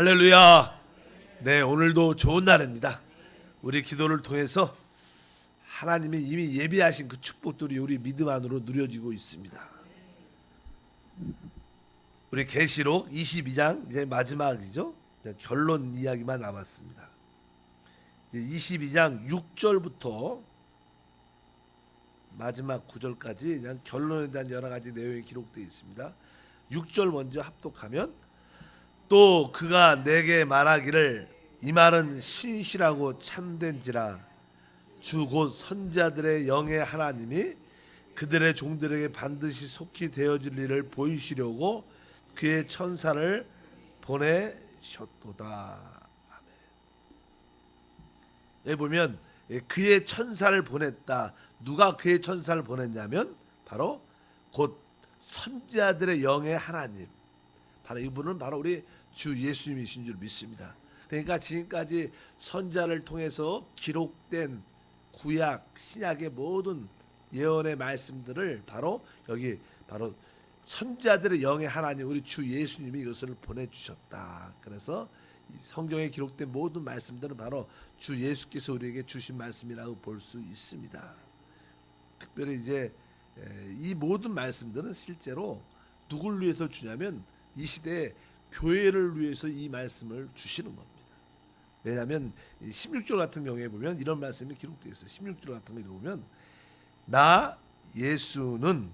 할렐루야. 네, 오늘도 좋은 날입니다. 우리 기도를 통해서 하나님이 이미 예비하신 그 축복들이 우리 믿음 안으로 누려지고 있습니다. 우리 계시록 22장 이제 마지막이죠. 결론 이야기만 남았습니다. 22장 6절부터 마지막 9절까지 그냥 결론에 대한 여러 가지 내용이 기록되어 있습니다. 6절 먼저 합독하면, 또 그가 내게 말하기를 이 말은 신실하고 참된지라 주 곧 선지자들의 영의 하나님이 그들의 종들에게 반드시 속히 되어질 일을 보이시려고 그의 천사를 보내셨도다. 아멘. 여기 보면 그의 천사를 보냈다. 누가 그의 천사를 보냈냐면 바로 곧 선지자들의 영의 하나님, 바로 이분은 바로 우리 주 예수님이신 줄 믿습니다. 그러니까 지금까지 선지자를 통해서 기록된 구약, 신약의 모든 예언의 말씀들을 바로 여기 바로 선지자들의 영의 하나님 우리 주 예수님이 이것을 보내주셨다. 그래서 성경에 기록된 모든 말씀들은 바로 주 예수께서 우리에게 주신 말씀이라고 볼 수 있습니다. 특별히 이제 이 모든 말씀들은 실제로 누굴 위해서 주냐면 이 시대에 교회를 위해서 이 말씀을 주시는 겁니다. 왜냐하면 16절 같은 경우에 보면 이런 말씀이 기록되어 있어요. 16절 같은 거 보면 나 예수는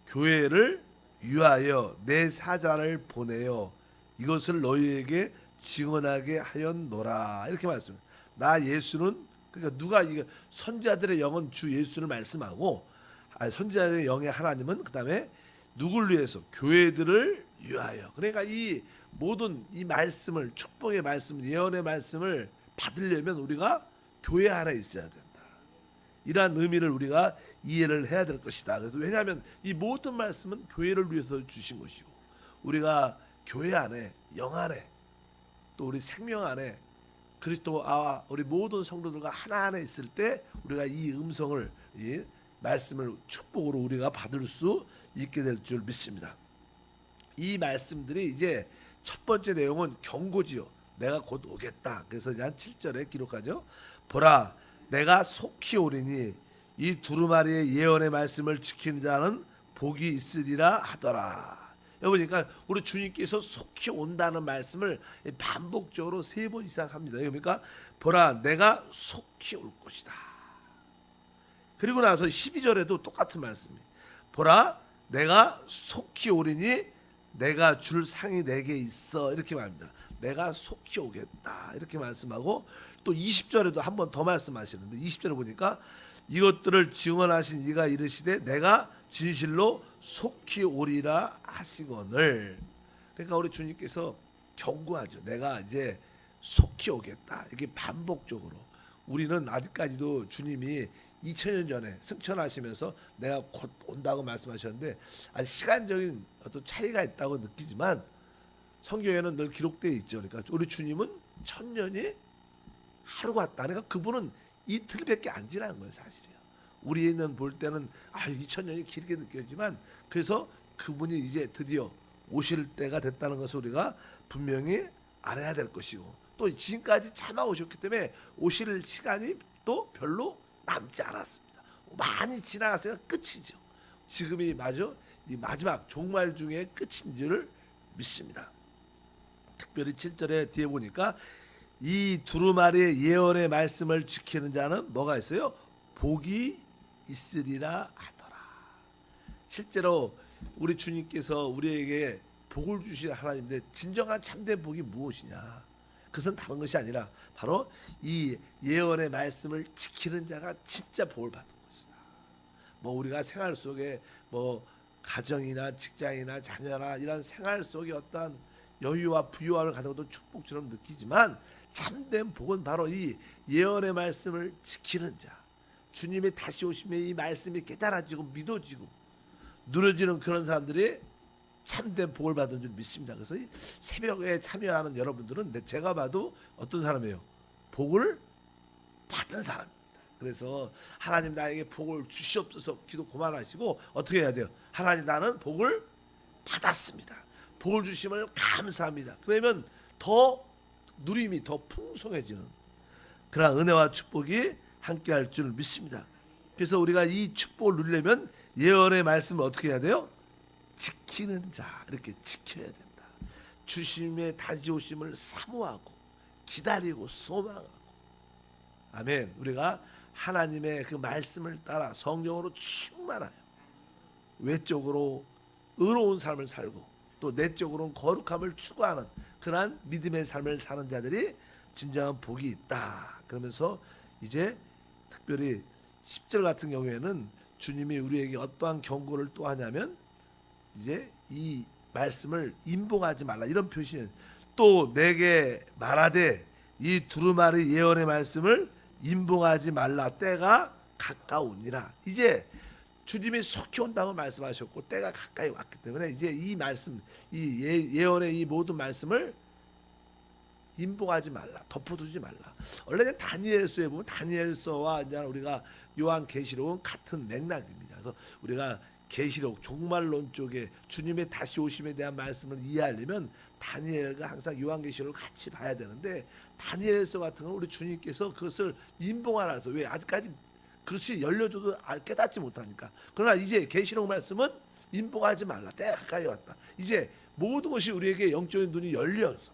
교회를 위하여 내 사자를 보내어 이것을 너희에게 증언하게 하였노라. 이렇게 말씀합니다. 나 예수는, 그러니까 누가 이게 선지자들의 영은 주 예수를 말씀하고, 선지자들의 영의 하나님은 그 다음에 누굴 위해서? 교회들을 위하여. 그러니까 이 모든 이 말씀을, 축복의 말씀, 예언의 말씀을 받으려면 우리가 교회 안에 있어야 된다. 이러한 의미를 우리가 이해를 해야 될 것이다. 그래서 왜냐하면 이 모든 말씀은 교회를 위해서 주신 것이고, 우리가 교회 안에, 영 안에, 또 우리 생명 안에 그리스도와 우리 모든 성도들과 하나 안에 있을 때 우리가 이 음성을, 이 말씀을 축복으로 우리가 받을 수 있게 될 줄 믿습니다. 이 말씀들이 이제 첫 번째 내용은 경고지요. 내가 곧 오겠다. 그래서 한 7절에 기록하죠. 보라, 내가 속히 오리니 이 두루마리의 예언의 말씀을 지키는 자는 복이 있으리라 하더라. 여러분, 그러니까 우리 주님께서 속히 온다는 말씀을 반복적으로 3번 이상 합니다. 그러니까 보라, 내가 속히 올 것이다. 그리고 나서 12절에도 똑같은 말씀이, 보라, 내가 속히 오리니 내가 줄 상이 내게 있어. 이렇게 말합니다. 내가 속히 오겠다. 이렇게 말씀하고, 또 20절에도 한 번 더 말씀하시는데 20절에 보니까 이것들을 증언하신 이가 이르시되 내가 진실로 속히 오리라 하시거늘. 그러니까 우리 주님께서 경고하죠. 내가 이제 속히 오겠다. 이렇게 반복적으로. 우리는 아직까지도 주님이 2000년 전에 승천하시면서 내가 곧 온다고 말씀하셨는데 시간적인 어떤 차이가 있다고 느끼지만 성경에는 늘 기록되어 있죠. 그러니까 우리 주님은 1000년이 하루가 왔다. 그러니까 그분은 이틀밖에 안 지난 거예요, 사실이요. 우리는 볼 때는 2000년이 길게 느껴지지만, 그래서 그분이 이제 드디어 오실 때가 됐다는 것을 우리가 분명히 알아야 될 것이고, 또 지금까지 참아 오셨기 때문에 오실 시간이 또 별로 남지 않았습니다. 많이 지나갔으니까 끝이죠. 지금이 이 마지막 종말 중에 끝인 줄 믿습니다. 특별히 7절에 뒤에 보니까 이 두루마리의 예언의 말씀을 지키는 자는 뭐가 있어요? 복이 있으리라 하더라. 실제로 우리 주님께서 우리에게 복을 주신 하나님인데 진정한 참된 복이 무엇이냐? 그것은 다른 것이 아니라 바로 이 예언의 말씀을 지키는 자가 진짜 복을 받는 것이다. 우리가 생활 속에 가정이나 직장이나 자녀나 이런 생활 속에 어떠한 여유와 부유함을 가진 것도 축복처럼 느끼지만 참된 복은 바로 이 예언의 말씀을 지키는 자, 주님이 다시 오시면 이 말씀이 깨달아지고 믿어지고 누려지는 그런 사람들이 참된 복을 받은 줄 믿습니다. 그래서 이 새벽에 참여하는 여러분들은 제가 봐도 어떤 사람이에요? 복을 받은 사람입니다. 그래서 하나님 나에게 복을 주시옵소서 기도 그만하시고 어떻게 해야 돼요? 하나님 나는 복을 받았습니다. 복을 주심을 감사합니다. 그러면 더 누림이 더 풍성해지는 그런 은혜와 축복이 함께할 줄 믿습니다. 그래서 우리가 이 축복을 누리려면 예언의 말씀을 어떻게 해야 돼요? 지키는 자, 이렇게 지켜야 된다. 주님의 다시 오심을 사모하고 기다리고 소망하고. 아멘. 우리가 하나님의 그 말씀을 따라 성령으로 충만하여 외적으로 의로운 삶을 살고 또 내적으로는 거룩함을 추구하는 그러한 믿음의 삶을 사는 자들이 진정한 복이 있다. 그러면서 이제 특별히 10절 같은 경우에는 주님이 우리에게 어떠한 경고를 또 하냐면 이제 이 말씀을 임봉하지 말라, 이런 표시는 또 내게 말하되 이 두루마리 예언의 말씀을 임봉하지 말라, 때가 가까우니라. 이제 주님이 속히 온다고 말씀하셨고 때가 가까이 왔기 때문에 이제 이 말씀, 이 예언의 이 모든 말씀을 임봉하지 말라, 덮어두지 말라. 원래 다니엘서에 보면 다니엘서와 이제 우리가 요한계시록은 같은 맥락입니다. 그래서 우리가 계시록 종말론 쪽에 주님의 다시 오심에 대한 말씀을 이해하려면 다니엘과 항상 요한계시록을 같이 봐야 되는데, 다니엘서 같은 건 우리 주님께서 그것을 임봉하라 해서, 왜 아직까지 그것이 열려줘도 깨닫지 못하니까. 그러나 이제 계시록 말씀은 임봉하지 말라, 때가 가까이 왔다. 이제 모든 것이 우리에게 영적인 눈이 열려서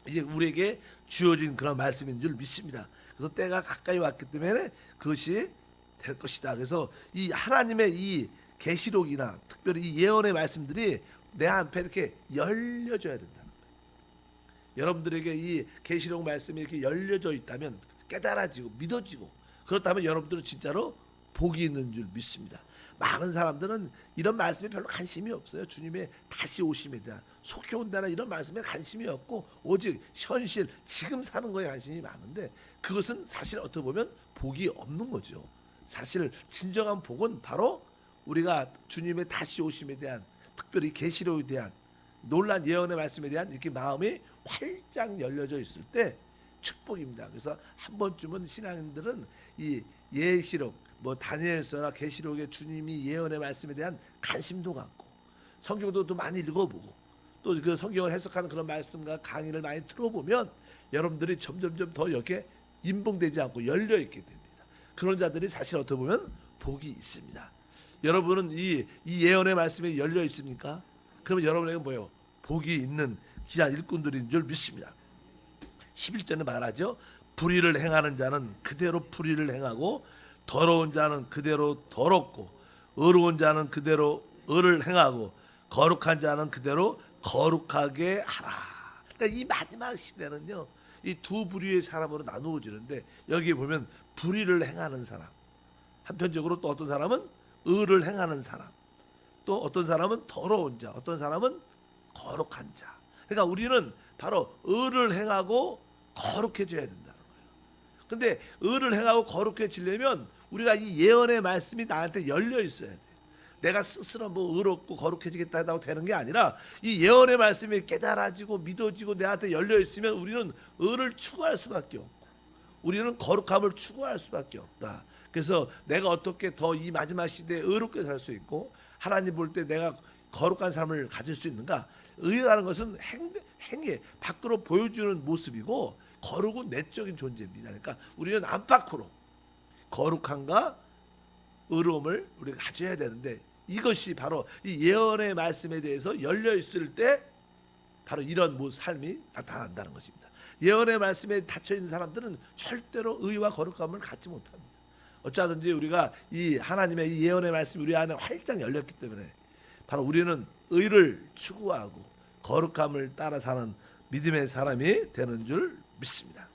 이제 우리에게 주어진 그런 말씀인 줄 믿습니다. 그래서 때가 가까이 왔기 때문에 그것이 될 것이다. 그래서 이 하나님의 이 계시록이나 특별히 이 예언의 말씀들이 내 앞에 이렇게 열려져야 된다는 거예요. 여러분들에게 이 계시록 말씀이 이렇게 열려져 있다면 깨달아지고 믿어지고, 그렇다면 여러분들은 진짜로 복이 있는 줄 믿습니다. 많은 사람들은 이런 말씀에 별로 관심이 없어요. 주님의 다시 오심에 대한, 속히 온다는 이런 말씀에 관심이 없고 오직 현실 지금 사는 거에 관심이 많은데, 그것은 사실 어떻게 보면 복이 없는 거죠. 사실 진정한 복은 바로 우리가 주님의 다시 오심에 대한, 특별히 계시록에 대한 놀란 예언의 말씀에 대한 이렇게 마음이 활짝 열려져 있을 때 축복입니다. 그래서 한 번쯤은 신앙인들은 이 예시록, 뭐 다니엘서나 계시록의 주님이 예언의 말씀에 대한 관심도 갖고 성경도 또 많이 읽어보고 또 그 성경을 해석하는 그런 말씀과 강의를 많이 들어보면 여러분들이 점점점 더 이렇게 임봉되지 않고 열려 있게 됩니다. 그런 자들이 사실 어떻게 보면 복이 있습니다. 여러분은 이 예언의 말씀에 열려 있습니까? 그러면 여러분에게 뭐예요? 복이 있는 귀한 일꾼들인 줄 믿습니다. 11절에 말하죠. 불의를 행하는 자는 그대로 불의를 행하고 더러운 자는 그대로 더럽고 의로운 자는 그대로 의를 행하고 거룩한 자는 그대로 거룩하게 하라. 그러니까 이 마지막 시대는요, 이 두 부류의 사람으로 나누어지는데, 여기 보면 불의를 행하는 사람, 한편적으로 또 어떤 사람은 의를 행하는 사람, 또 어떤 사람은 더러운 자, 어떤 사람은 거룩한 자. 그러니까 우리는 바로 의를 행하고 거룩해져야 된다는 거예요. 근데 의를 행하고 거룩해지려면 우리가 이 예언의 말씀이 나한테 열려 있어야 돼요. 내가 스스로 뭐 의롭고 거룩해지겠다고 되는 게 아니라 이 예언의 말씀이 깨달아지고 믿어지고 내한테 열려 있으면 우리는 의를 추구할 수밖에 없고 우리는 거룩함을 추구할 수밖에 없다. 그래서 내가 어떻게 더 이 마지막 시대에 의롭게 살 수 있고 하나님 볼 때 내가 거룩한 삶을 가질 수 있는가? 의라는 것은 행위 밖으로 보여주는 모습이고 거룩은 내적인 존재입니다. 그러니까 우리는 안팎으로 거룩함과 의로움을 우리가 가져야 되는데, 이것이 바로 이 예언의 말씀에 대해서 열려 있을 때 바로 이런 삶이 나타난다는 것입니다. 예언의 말씀에 닫혀 있는 사람들은 절대로 의와 거룩함을 갖지 못합니다. 어쩌든지 우리가 이 하나님의 이 예언의 말씀이 우리 안에 활짝 열렸기 때문에 바로 우리는 의를 추구하고 거룩함을 따라 사는 믿음의 사람이 되는 줄 믿습니다.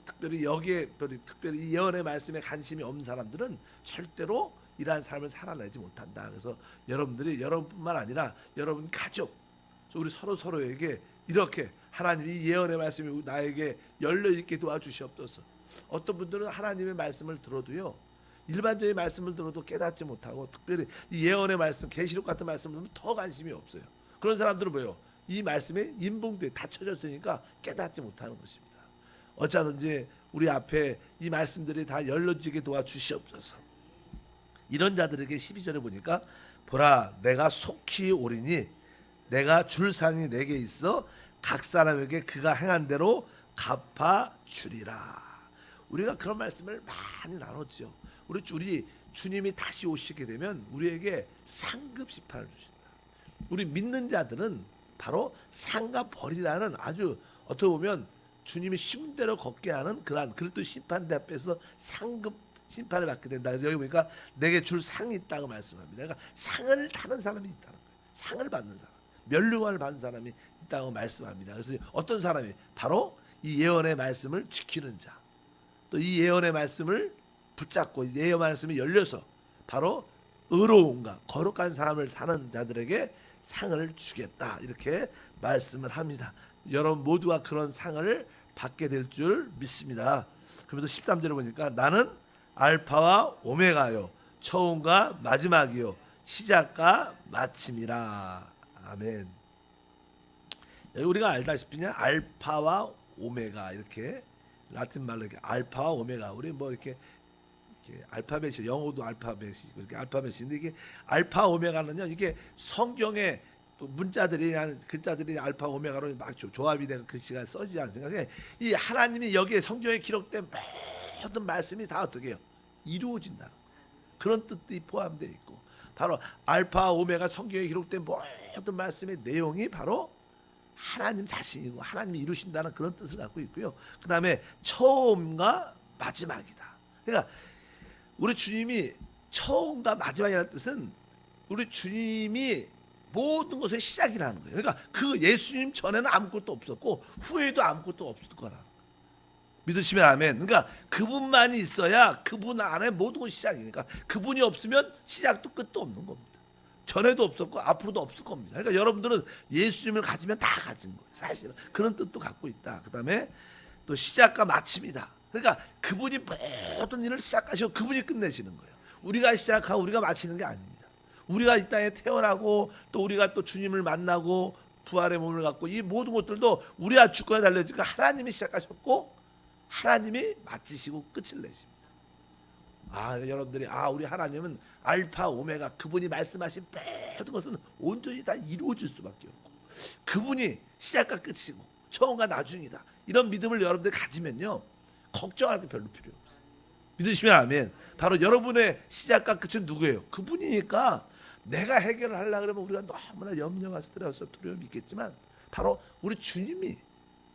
특별히 여기에 특별히 이 예언의 말씀에 관심이 없는 사람들은 절대로 이러한 삶을 살아내지 못한다. 그래서 여러분들이 여러분뿐만 아니라 여러분 가족, 우리 서로에게 이렇게 하나님이 예언의 말씀이 나에게 열려 있게 도와주시옵소서. 어떤 분들은 하나님의 말씀을 들어도요, 일반적인 말씀을 들어도 깨닫지 못하고 특별히 이 예언의 말씀, 계시록 같은 말씀을 들으면 더 관심이 없어요. 그런 사람들은 뭐예요? 이 말씀에 임봉돼 닫혀졌으니까 깨닫지 못하는 것입니다. 어쩌든지 우리 앞에 이 말씀들이 다 열려지게 도와주시옵소서. 이런 자들에게 12절에 보니까 보라 내가 속히 오리니 내가 줄 상이 내게 있어 각 사람에게 그가 행한 대로 갚아 주리라. 우리가 그런 말씀을 많이 나눴죠. 우리 주님이 다시 오시게 되면 우리에게 상급 심판을 주신다. 우리 믿는 자들은 바로 상과 벌이라는 아주 어떻게 보면 주님이 심은 대로 걷게 하는 그러한 그리스도 심판대 앞에서 상급 심판을 받게 된다. 그래서 여기 보니까 내게 줄 상이 있다고 말씀합니다. 그러니까 상을 타는 사람이 있다는 거예요. 상을 받는 사람, 면류관을 받는 사람이 있다고 말씀합니다. 그래서 어떤 사람이 바로 이 예언의 말씀을 지키는 자, 또 이 예언의 말씀을 붙잡고 예언의 말씀이 열려서 바로 의로움과 거룩한 삶을 사는 자들에게 상을 주겠다, 이렇게 말씀을 합니다. 여러분 모두가 그런 상을 받게 될 줄 믿습니다. 그러면서 13절에 보니까 나는 알파와 오메가요 처음과 마지막이요 시작과 마침이라. 아멘. 여기 우리가 알다시피 알파와 오메가, 이렇게 라틴 말로 이렇게 알파와 오메가, 우리 뭐 이렇게 알파벳이, 영어도 알파벳이 이렇게 알파벳인데, 이게 알파 오메가는요, 이게 성경에 또 문자들이 글자들이 알파 오메가로 막 조합이 된 글씨가 써지지 않습니까? 이 하나님이 여기에 성경에 기록된 모든 말씀이 다 어떻게 해요? 이루어진다. 그런 뜻이 포함되어 있고, 바로 알파 오메가 성경에 기록된 모든 말씀의 내용이 바로 하나님 자신이고 하나님이 이루신다는 그런 뜻을 갖고 있고요. 그 다음에 처음과 마지막이다. 그러니까 우리 주님이 처음과 마지막이라는 뜻은 우리 주님이 모든 것의 시작이라는 거예요. 그러니까 그 예수님 전에는 아무것도 없었고 후에도 아무것도 없을 거라. 믿으시면 아멘. 그러니까 그분만이 있어야 그분 안에 모든 것이 시작이니까, 그분이 없으면 시작도 끝도 없는 겁니다. 전에도 없었고 앞으로도 없을 겁니다. 그러니까 여러분들은 예수님을 가지면 다 가진 거예요. 사실은 그런 뜻도 갖고 있다. 그 다음에 또 시작과 마침이다. 그러니까 그분이 모든 일을 시작하시고 그분이 끝내시는 거예요. 우리가 시작하고 우리가 마치는 게 아닙니다. 우리가 이 땅에 태어나고 또 우리가 또 주님을 만나고 부활의 몸을 갖고 이 모든 것들도 우리가 주권에 달려있으니까 하나님이 시작하셨고 하나님이 마치시고 끝을 내십니다. 여러분들이 우리 하나님은 알파 오메가, 그분이 말씀하신 모든 것은 온전히 다 이루어질 수밖에 없고 그분이 시작과 끝이고 처음과 나중이다. 이런 믿음을 여러분들이 가지면요, 걱정할 게 별로 필요 없어요. 믿으시면 아멘. 바로 여러분의 시작과 끝은 누구예요? 그분이니까 내가 해결을 하려고 그러면 우리가 너무나 염려와 스트레스, 두려움이 있겠지만 바로 우리 주님이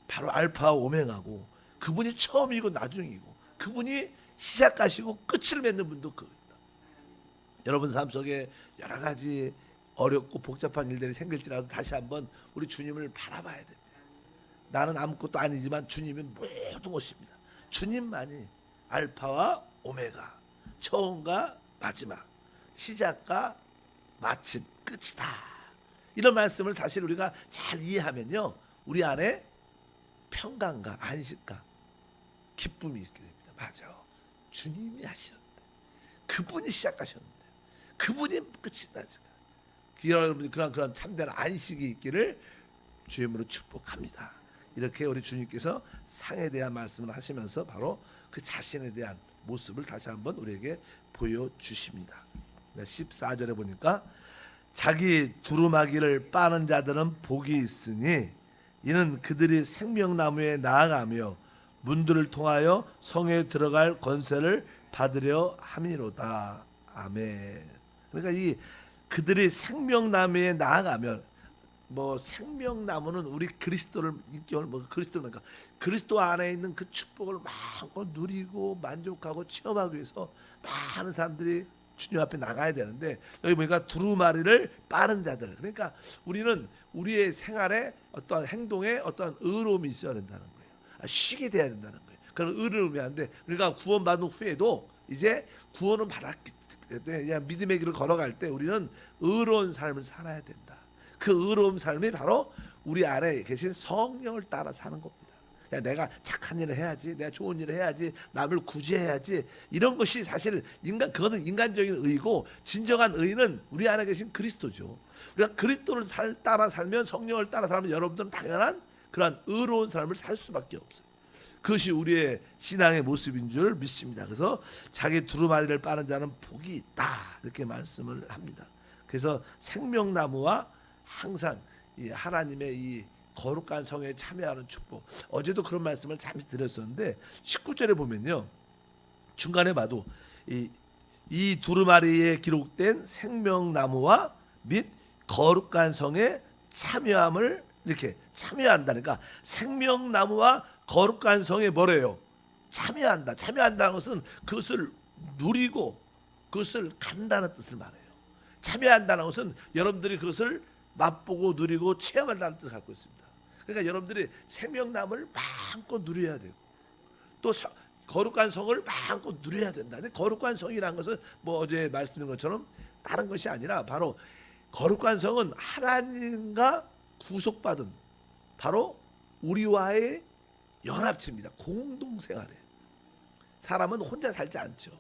바로 알파 오메가고 그분이 처음이고 나중이고 그분이 시작하시고 끝을 맺는 분도 그분이다. 여러분 삶 속에 여러 가지 어렵고 복잡한 일들이 생길지라도 다시 한번 우리 주님을 바라봐야 됩니다. 나는 아무것도 아니지만 주님이 모든 것입니다. 주님만이 알파와 오메가, 처음과 마지막, 시작과 마침, 끝이다. 이런 말씀을 사실 우리가 잘 이해하면요, 우리 안에 평강과 안식과 기쁨이 있게 됩니다. 맞아. 주님이 하시는데, 그분이 시작하셨는데, 그분이 끝이 나니까. 여러분 그런 참된 안식이 있기를 주님으로 축복합니다. 이렇게 우리 주님께서 상에 대한 말씀을 하시면서 바로 그 자신에 대한 모습을 다시 한번 우리에게 보여주십니다. 14절에 보니까 자기 두루마기를 빠는 자들은 복이 있으니 이는 그들이 생명나무에 나아가며 문들을 통하여 성에 들어갈 권세를 받으려 함이로다. 아멘. 그러니까 이 그들이 생명나무에 나아가면, 뭐 생명나무는 우리 그리스도를 인격을 그리스도니까 그리스도 안에 있는 그 축복을 마음껏 누리고 만족하고 체험하기 위해서 많은 사람들이 주님 앞에 나가야 되는데, 여기 보니까 두루마리를 빠른 자들, 그러니까 우리는 우리의 생활에 어떤 행동에 어떤 의로움이 있어야 된다는 거예요. 쉬게 돼야 된다는 거예요. 그런 의로움이 안 돼. 그러니까 구원받은 후에도 이제 구원을 받았기 때문에 그냥 믿음의 길을 걸어갈 때 우리는 의로운 삶을 살아야 된다. 그 의로운 삶이 바로 우리 안에 계신 성령을 따라 사는 겁니다. 내가 착한 일을 해야지, 내가 좋은 일을 해야지, 남을 구제해야지, 이런 것이 사실 그것은 인간적인 의고, 진정한 의는 우리 안에 계신 그리스도죠. 우리가 그리스도를 따라 살면, 성령을 따라 살면 여러분들은 당연한 그런 의로운 삶을 살 수밖에 없어요. 그것이 우리의 신앙의 모습인 줄 믿습니다. 그래서 자기 두루마리를 빠는 자는 복이 있다, 이렇게 말씀을 합니다. 그래서 생명나무와 항상 이 하나님의 이 거룩한 성에 참여하는 축복. 어제도 그런 말씀을 잠시 드렸었는데 19절에 보면요. 중간에 봐도 이 두루마리에 기록된 생명나무와 및 거룩한 성에 참여함을 이렇게 참여한다니까 생명나무와 거룩한 성에 뭐래요? 참여한다. 참여한다는 것은 그것을 누리고 그것을 간다는 뜻을 말해요. 참여한다는 것은 여러분들이 그것을 맛보고 누리고 체험한다는 뜻을 갖고 있습니다. 그러니까 여러분들이 생명나무를 마음껏 누려야 되고 또 거룩한 성을 마음껏 누려야 된다. 근데 거룩한 성이라는 것은 뭐 어제 말씀인 것처럼 다른 것이 아니라 바로 거룩한 성은 하나님과 구속받은 바로 우리와의 연합체입니다. 공동생활에 사람은 혼자 살지 않죠.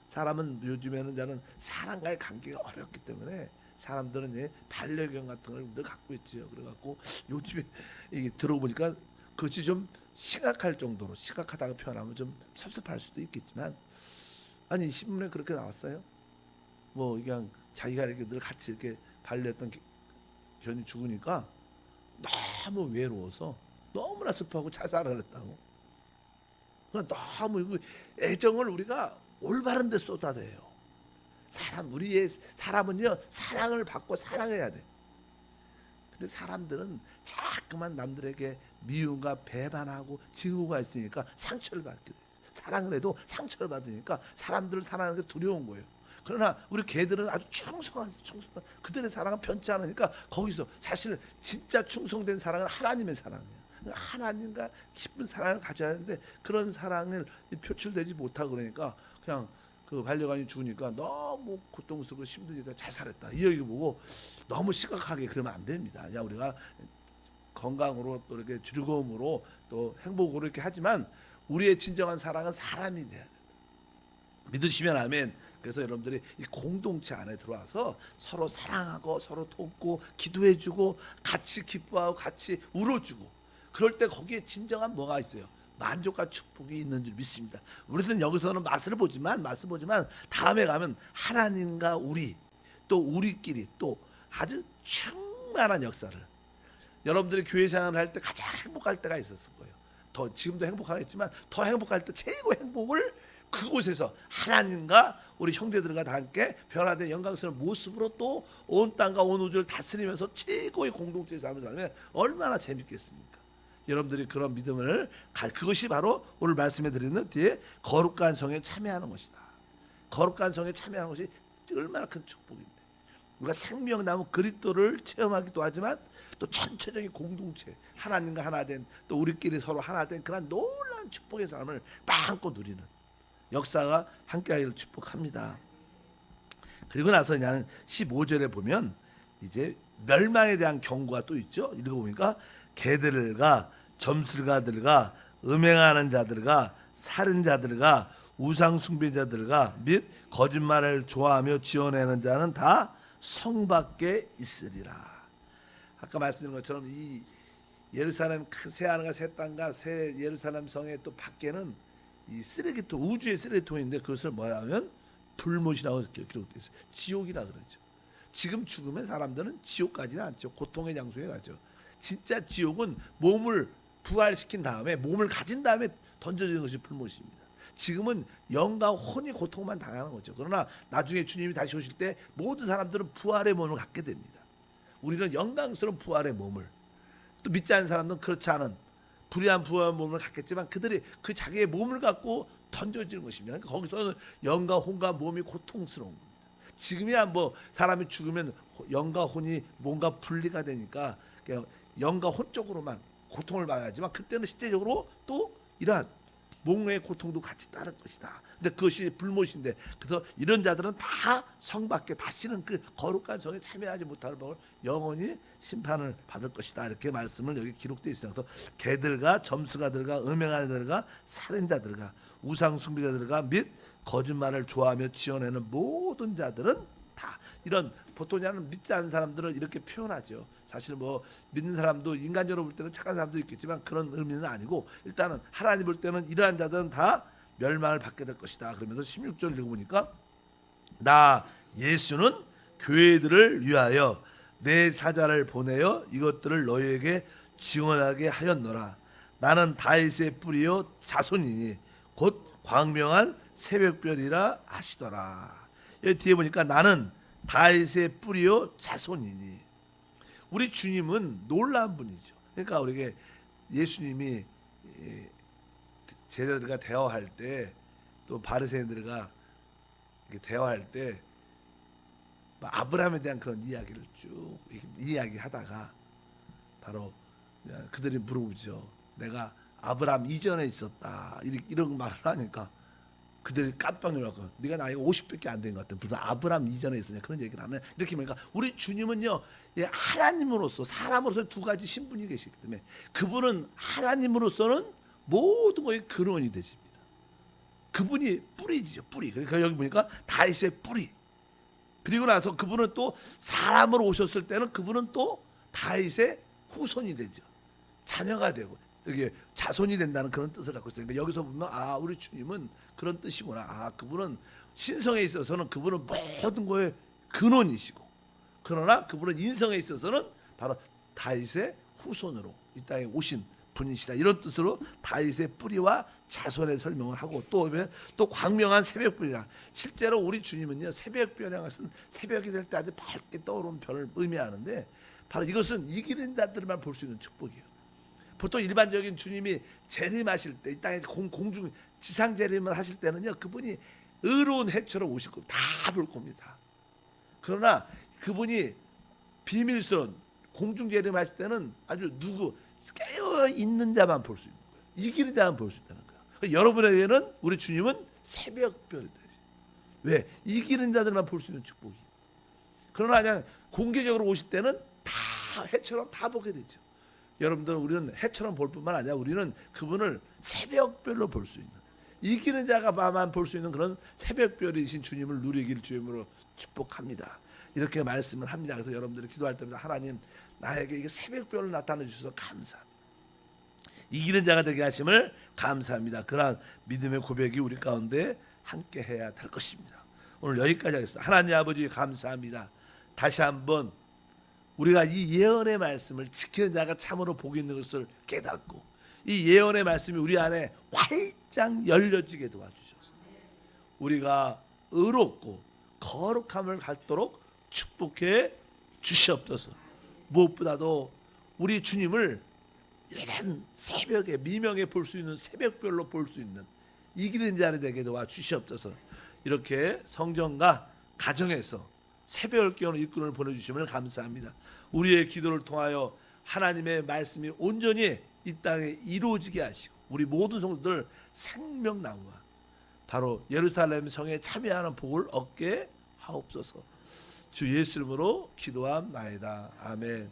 사람은 요즘에는 저는 사람과의 관계가 어렵기 때문에 사람들은 반려견 같은 걸 늘 갖고 있죠. 그래갖고 요즘에 이게 들어보니까 그것이 좀 심각할 정도로 심각하다고 표현하면 좀 섭섭할 수도 있겠지만 아니 신문에 그렇게 나왔어요. 뭐 그냥 자기가 이렇게 늘 같이 이렇게 반려했던 견이 죽으니까 너무 외로워서 너무나 슬퍼하고 자살을 했다고. 그냥 너무 애정을 우리가 올바른 데 쏟아내요. 우리의 사람은요 사랑을 받고 사랑해야 돼. 근데 사람들은 자꾸만 남들에게 미움과 배반하고 증오가 있으니까 상처를 받게 돼. 사랑을 해도 상처를 받으니까 사람들을 사랑하는 게 두려운 거예요. 그러나 우리 개들은 아주 충성한 그들의 사랑은 변치 않으니까 거기서 사실 진짜 충성된 사랑은 하나님의 사랑이에요. 하나님과 깊은 사랑을 가져야 하는데 그런 사랑을 표출되지 못하고 그러니까 그냥 그 반려견이 죽으니까 너무 고통스럽고 힘드니까 자살했다. 이 얘기 보고 너무 심각하게 그러면 안 됩니다. 그냥 우리가 건강으로 또 이렇게 즐거움으로 또 행복으로 이렇게 하지만 우리의 진정한 사랑은 사람이 돼야 된다. 믿으시면 아멘. 그래서 여러분들이 이 공동체 안에 들어와서 서로 사랑하고 서로 돕고 기도해주고 같이 기뻐하고 같이 울어주고 그럴 때 거기에 진정한 뭐가 있어요? 만족과 축복이 있는 줄 믿습니다. 우리는 여기서는 맛을 보지만 다음에 가면 하나님과 우리 또 우리끼리 또 아주 충만한 역사를 여러분들이 교회 생활을 할 때 가장 행복할 때가 있었을 거예요. 더 지금도 행복하겠지만 더 행복할 때 최고 행복을 그곳에서 하나님과 우리 형제들과 다 함께 변화된 영광스러운 모습으로 또 온 땅과 온 우주를 다스리면서 최고의 공동체의 삶을 살면 얼마나 재밌겠습니까? 여러분들이 그런 믿음을 그것이 바로 오늘 말씀해 드리는 뒤에 거룩한 성에 참여하는 것이다. 거룩한 성에 참여하는 것이 얼마나 큰 축복인데 우리가 생명나무 그리스도를 체험하기도 하지만 또 전체적인 공동체 하나님과 하나 된 또 우리끼리 서로 하나 된 그런 놀라운 축복의 삶을 마음껏 누리는 역사가 함께하기를 축복합니다. 그리고 나서 그냥 15절에 보면 이제 멸망에 대한 경고가 또 있죠. 읽어보니까 개들과 점술가들과 음행하는 자들과 살인자들과 우상 숭배자들과 및 거짓말을 좋아하며 지어내는 자는 다 성 밖에 있으리라. 아까 말씀드린 것처럼 이 예루살렘 새 하늘과 새 땅과 새 예루살렘 성의 또 밖에는 이 쓰레기통 우주의 쓰레기통인데 그것을 뭐냐면 불못이라고 기록되어 있어요. 지옥이라 그러죠. 지금 죽으면 사람들은 지옥 가지는 않죠. 고통의 장소에 가죠. 진짜 지옥은 몸을 부활시킨 다음에 몸을 가진 다음에 던져지는 것이 불못입니다. 지금은 영과 혼이 고통만 당하는 거죠. 그러나 나중에 주님이 다시 오실 때 모든 사람들은 부활의 몸을 갖게 됩니다. 우리는 영광스러운 부활의 몸을 또 믿지 않는 사람들은 그렇지 않은 불의한 부활의 몸을 갖겠지만 그들이 그 자기의 몸을 갖고 던져지는 것입니다. 그러니까 거기서는 영과 혼과 몸이 고통스러운 겁니다. 지금이야 뭐 사람이 죽으면 영과 혼이 뭔가 분리가 되니까 영과 혼 쪽으로만 고통을 받아야지만 그때는 실제적으로 또 이러한 몸의 고통도 같이 따를 것이다. 근데 그것이 불못인데 그래서 이런 자들은 다 성 밖에 다시는 그 거룩한 성에 참여하지 못할 법을 영원히 심판을 받을 것이다. 이렇게 말씀을 여기 기록되어 있어요. 그래서 개들과 점수가들과 음행하는 자들과 살인자들과 우상 숭배자들과 및 거짓말을 좋아하며 지어내는 모든 자들은 다 이런 보통 믿지 않는 사람들은 이렇게 표현하죠. 사실 뭐 믿는 사람도 인간적으로 볼 때는 착한 사람도 있겠지만 그런 의미는 아니고 일단은 하나님 볼 때는 이러한 자들은 다 멸망을 받게 될 것이다. 그러면서 16절 읽어보니까 나 예수는 교회들을 위하여 내 사자를 보내어 이것들을 너희에게 증언하게 하였노라. 나는 다윗의 뿌리요 자손이니 곧 광명한 새벽별이라 하시더라. 여기 뒤에 보니까 나는 다윗의 뿌리요 자손이니, 우리 주님은 놀라운 분이죠. 그러니까 우리에게 예수님이 제자들과 대화할 때, 또 바리새인들과 대화할 때 아브라함에 대한 그런 이야기를 쭉 이야기하다가 바로 그들이 물어보죠. 내가 아브라함 이전에 있었다, 이런 말을 하니까 그들이 깜빡 놀라고, 네가 나이가 50밖에 안 된 것 같아, 무슨 아브라함 이전에 있었냐, 그런 얘기를 하네. 이렇게 보니까 우리 주님은요, 하나님으로서 사람으로서 두 가지 신분이 계시기 때문에 그분은 하나님으로서는 모든 것의 근원이 되십니다. 그분이 뿌리지요, 뿌리. 그러니까 여기 보니까 다윗의 뿌리. 그리고 나서 그분은 또 사람으로 오셨을 때는 그분은 또 다윗의 후손이 되죠. 자녀가 되고 이게 자손이 된다는 그런 뜻을 갖고 있으니까 여기서 보면 우리 주님은 그런 뜻이구나. 그분은 신성에 있어서는 그분은 모든 거의 근원이시고, 그러나 그분은 인성에 있어서는 바로 다윗의 후손으로 이 땅에 오신 분이시다, 이런 뜻으로 다윗의 뿌리와 자손의 설명을 하고, 또 광명한 새벽별이라. 실제로 우리 주님은요, 새벽별이라는 것은 새벽이 될 때 아주 밝게 떠오르는 별을 의미하는데, 바로 이것은 이기는 자들만 볼 수 있는 축복이에요. 보통 일반적인 주님이 재림하실 때, 이 땅에 공중 지상 재림을 하실 때는요, 그분이 의로운 해처럼 오실 겁니다. 다 볼 겁니다. 그러나 그분이 비밀스러운 공중 재림하실 때는 아주 깨어 있는 자만 볼 수 있는 거예요. 이기는 자만 볼 수 있다는 거예요. 그러니까 여러분에게는 우리 주님은 새벽별이 되시. 왜? 이기는 자들만 볼 수 있는 축복이. 그러나 그냥 공개적으로 오실 때는 다 해처럼 다 보게 되죠. 여러분들, 우리는 해처럼 볼 뿐만 아니라 우리는 그분을 새벽별로 볼 수 있는, 이기는 자가만 볼 수 있는 그런 새벽별이신 주님을 누리길 주임으로 축복합니다. 이렇게 말씀을 합니다. 그래서 여러분들이 기도할 때마다 하나님, 나에게 이게 새벽별로 나타내 주셔서 감사합니다. 이기는 자가 되게 하심을 감사합니다. 그러한 믿음의 고백이 우리 가운데 함께 해야 될 것입니다. 오늘 여기까지 하겠습니다. 하나님 아버지 감사합니다. 다시 한번 우리가 이 예언의 말씀을 지키는 자가 참으로 복이 있는 것을 깨닫고, 이 예언의 말씀이 우리 안에 활짝 열려지게 도와주셔서 우리가 의롭고 거룩함을 갖도록 축복해 주시옵소서. 무엇보다도 우리 주님을 이런 새벽에 미명에 볼 수 있는, 새벽별로 볼 수 있는 이기는 자를 되게 도와주시옵소서. 이렇게 성전과 가정에서 새벽을 깨우는 일꾼을 보내주심을 감사합니다. 우리의 기도를 통하여 하나님의 말씀이 온전히 이 땅에 이루어지게 하시고, 우리 모든 성도들 생명나무와 바로 예루살렘 성에 참여하는 복을 얻게 하옵소서. 주 예수 이름으로 기도함나이다. 아멘.